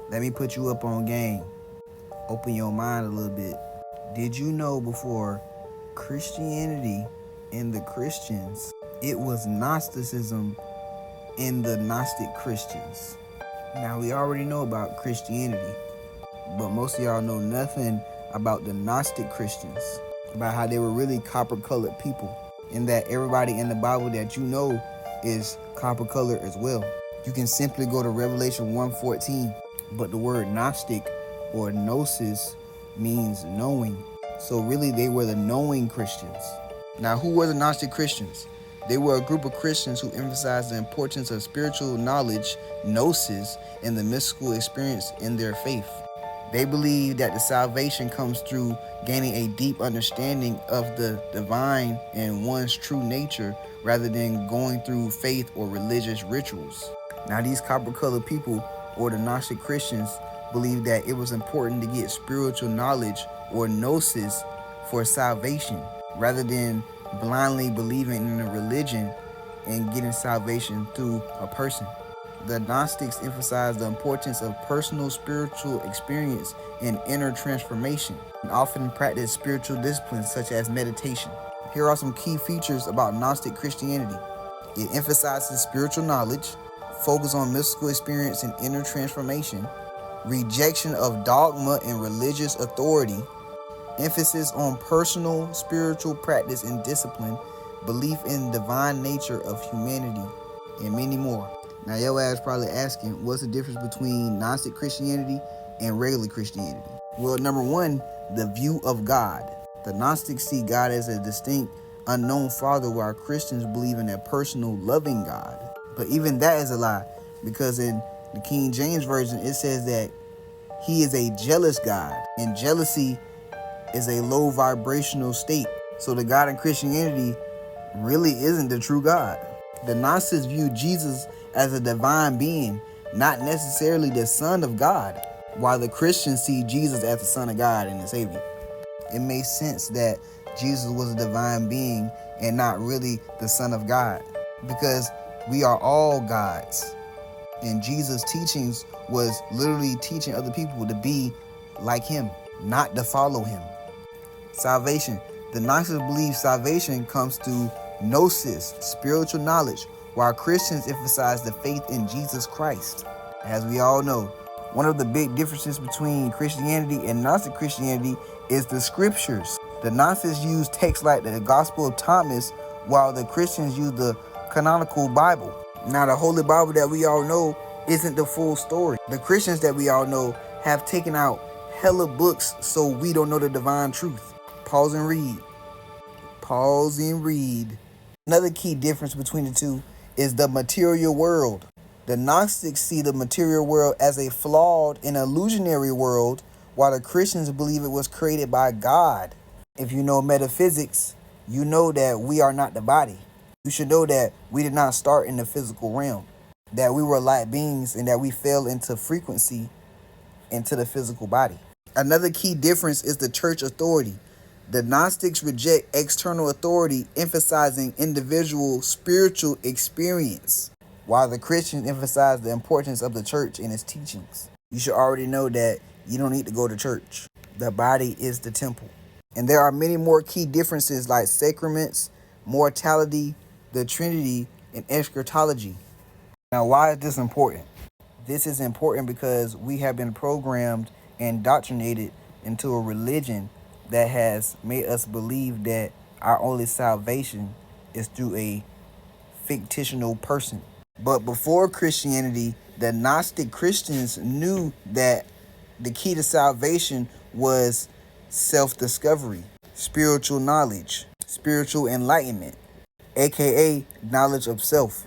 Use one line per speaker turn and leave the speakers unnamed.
Let me put you up on game. Open your mind a little bit. Did you know before Christianity and the Christians, it was Gnosticism in the Gnostic Christians? Now, we already know about Christianity, but most of y'all know nothing about the Gnostic Christians, about how they were really copper-colored people, and that everybody in the Bible that you know is copper-colored as well. You can simply go to Revelation 1:14, but the word Gnostic or Gnosis means knowing. So really, they were the knowing Christians. Now, who were the Gnostic Christians? They were a group of Christians who emphasized the importance of spiritual knowledge, gnosis, and the mystical experience in their faith. They believed that the salvation comes through gaining a deep understanding of the divine and one's true nature rather than going through faith or religious rituals. Now, these copper-colored people, or the Gnostic Christians, believed that it was important to get spiritual knowledge or gnosis for salvation rather than blindly believing in a religion and getting salvation through a person. The Gnostics emphasized the importance of personal spiritual experience and inner transformation, and often practiced spiritual disciplines such as meditation. Here are some key features about Gnostic Christianity. It emphasizes spiritual knowledge, focus on mystical experience and inner transformation, rejection of dogma and religious authority, emphasis on personal spiritual practice and discipline, belief in the divine nature of humanity, and many more. Now, your ass probably asking, what's the difference between Gnostic Christianity and regular Christianity? Well, number one, the view of God. The Gnostics see God as a distinct, unknown father, while Christians believe in a personal, loving God. But even that is a lie, because in the King James Version, it says that he is a jealous God, and jealousy is a low vibrational state. So the God in Christianity really isn't the true God. The Gnostics view Jesus as a divine being, not necessarily the Son of God, while the Christians see Jesus as the Son of God and the Savior. It makes sense that Jesus was a divine being and not really the Son of God, because we are all gods. And Jesus' teachings was literally teaching other people to be like him, not to follow him. Salvation. The Gnostics believe salvation comes through gnosis, spiritual knowledge, while Christians emphasize the faith in Jesus Christ. As we all know, one of the big differences between Christianity and Gnostic Christianity is the scriptures. The Gnostics use texts like the Gospel of Thomas, while the Christians use the canonical Bible. Now, the Holy Bible that we all know isn't the full story. The Christians that we all know have taken out hella books so we don't know the divine truth. Pause and read. Pause and read. Another key difference between the two is the material world. The Gnostics see the material world as a flawed and illusionary world, while the Christians believe it was created by God. If you know metaphysics, you know that we are not the body. You should know that we did not start in the physical realm, that we were light beings and that we fell into frequency into the physical body. Another key difference is the church authority. The Gnostics reject external authority, emphasizing individual spiritual experience, while the Christians emphasize the importance of the church and its teachings. You should already know that you don't need to go to church. The body is the temple. And there are many more key differences like sacraments, mortality, the Trinity, and eschatology. Now, why is this important? This is important because we have been programmed and indoctrinated into a religion that has made us believe that our only salvation is through a fictional person. But before Christianity, the Gnostic Christians knew that the key to salvation was self-discovery, spiritual knowledge, spiritual enlightenment, aka knowledge of self.